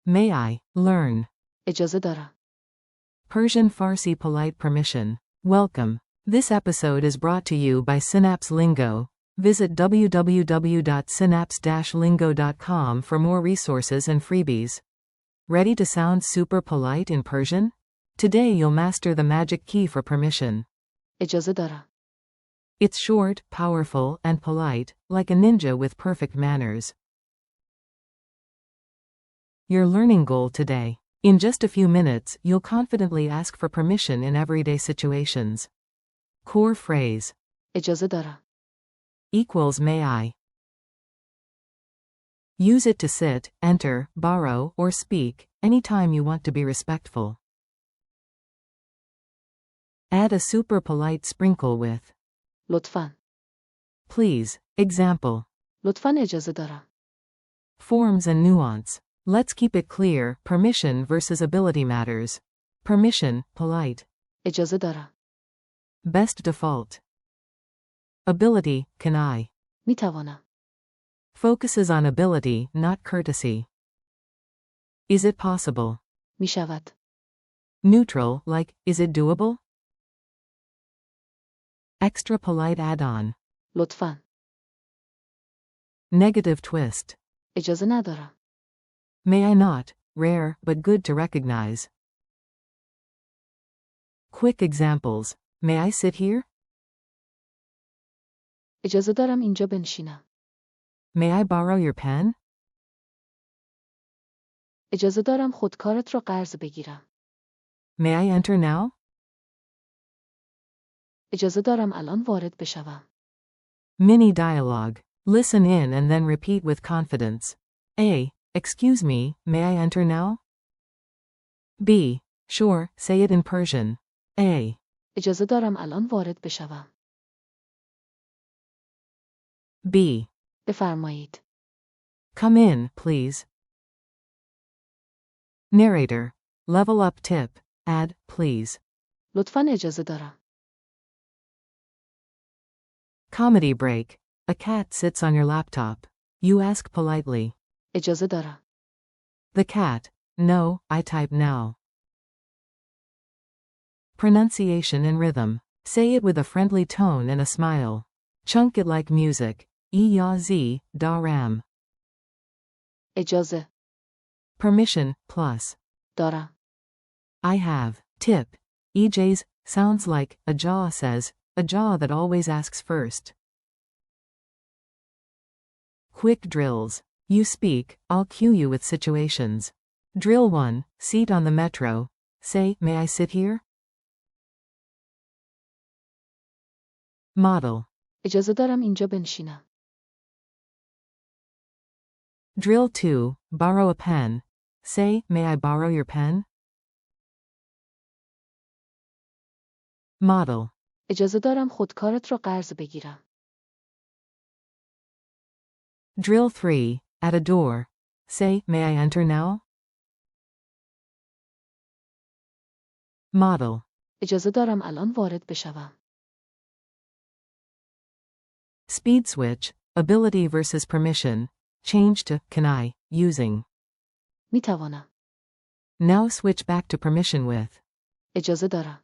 May I learn? اجازه دارم. Persian Farsi polite permission. Welcome. This episode is brought to you by Synapse Lingo. Visit www.synapse-lingo.com for more resources and freebies. Ready to sound super polite in Persian? Today you'll master the magic key for permission. اجازه دارم. It's short, powerful, and polite, like a ninja with perfect manners. Your learning goal today. In just a few minutes, you'll confidently ask for permission in everyday situations. Core phrase. اجازه دارم. Equals may I. Use it to sit, enter, borrow, or speak, anytime you want to be respectful. Add a super polite sprinkle with لطفاً. please. Example. لطفاً اجازه دارم. Forms and nuance. Let's keep it clear, permission versus ability matters. Permission, polite. اجازه دارم. Best default. Ability, can I. می توانم. Focuses on ability, not courtesy. Is it possible? می شود. Neutral, like, is it doable? Extra polite add-on. لطفاً. Negative twist. اجازه ندارم. May I not, rare, but good to recognize. Quick examples. May I sit here? اجازه دارم اینجا بنشینم. May I borrow your pen? اجازه دارم خودکارت را قرض بگیرم. May I enter now? اجازه دارم الان وارد بشوم. Mini dialogue. Listen in and then repeat with confidence. A. Excuse me, may I enter now? B. Sure, say it in Persian. A. اجازه دارم الان وارد بشوم. B. بفرمایید. Come in, please. Narrator. Level up tip. Add, please. لطفاً اجازه دارم. Comedy break. A cat sits on your laptop. You ask politely. اجازه دارم. The cat. No, I type now. Pronunciation and rhythm. Say it with a friendly tone and a smile. Chunk it like music. E-ya-z, da-ram. اجازه. Permission, plus. دارم. I have. Tip. EJ's, sounds like, a jaw says, a jaw that always asks first. Quick drills. You speak, I'll cue you with situations. Drill 1, seat on the metro. Say, may I sit here? Model. اجازه دارم اینجا بنشینم. Drill 2, borrow a pen. Say, may I borrow your pen? Model. اجازه دارم خودکارت را قرض بگیرم. Drill 3, at a door. Say, may I enter now? Model. اجازه دارم الان وارد بشوم. Speed switch, ability versus permission. Change to, can I, using. می توانم. Now switch back to permission with. اجازه دارم.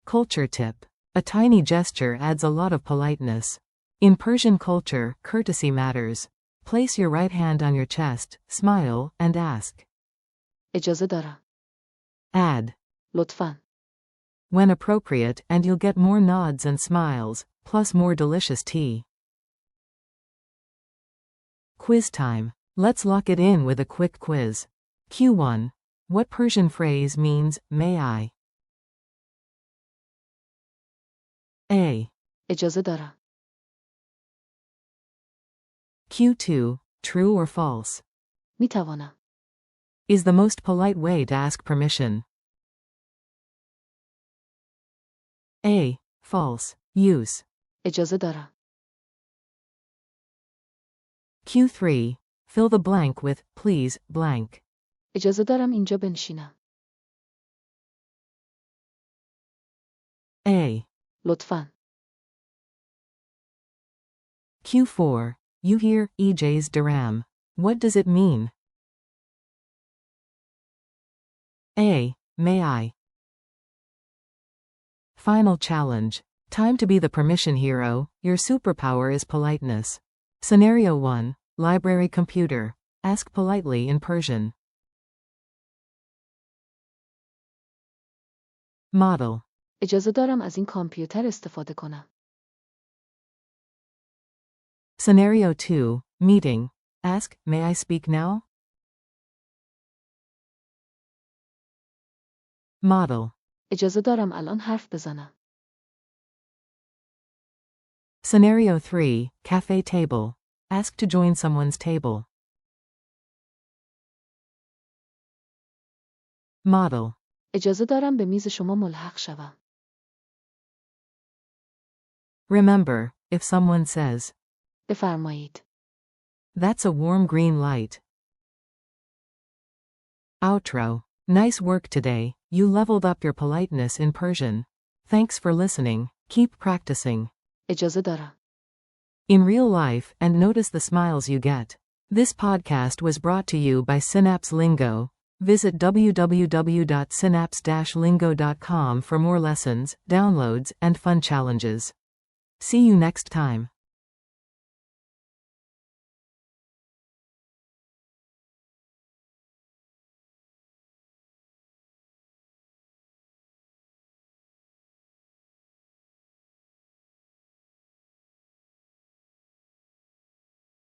Culture tip. A tiny gesture adds a lot of politeness. In Persian culture, courtesy matters. Place your right hand on your chest, smile, and ask. اجازه دارم. Add. لطفاً. When appropriate, and you'll get more nods and smiles, plus more delicious tea. Quiz time. Let's lock it in with a quick quiz. Q1. What Persian phrase means, may I? A. اجازه دارم. Q2. True or false? می توانم. Is the most polite way to ask permission. A. False. Use. اجازه دارم. Q3. Fill the blank with, please, blank. اجازه دارم اینجا بنشینم. A. لطفاً. Q4. You hear EJ's Daram. What does it mean? A. May I? Final challenge. Time to be the permission hero. Your superpower is politeness. Scenario 1. Library computer. Ask politely in Persian. Model. اجازه دارم از این کامپیوتر استفاده کنم. Scenario 2. Meeting. Ask, may I speak now? Model. اجازه دارم الان حرف بزنم. Scenario 3. Cafe table. Ask to join someone's table. Model. اجازه دارم به میز شما ملحق شوم. Remember, if someone says, بفرمایید. that's a warm green light. Outro. Nice work today. You leveled up your politeness in Persian. Thanks for listening. Keep practicing. اجازه دارم. In real life, and notice the smiles you get. This podcast was brought to you by Synapse Lingo. Visit www.synapse-lingo.com for more lessons, downloads, and fun challenges. See you next time.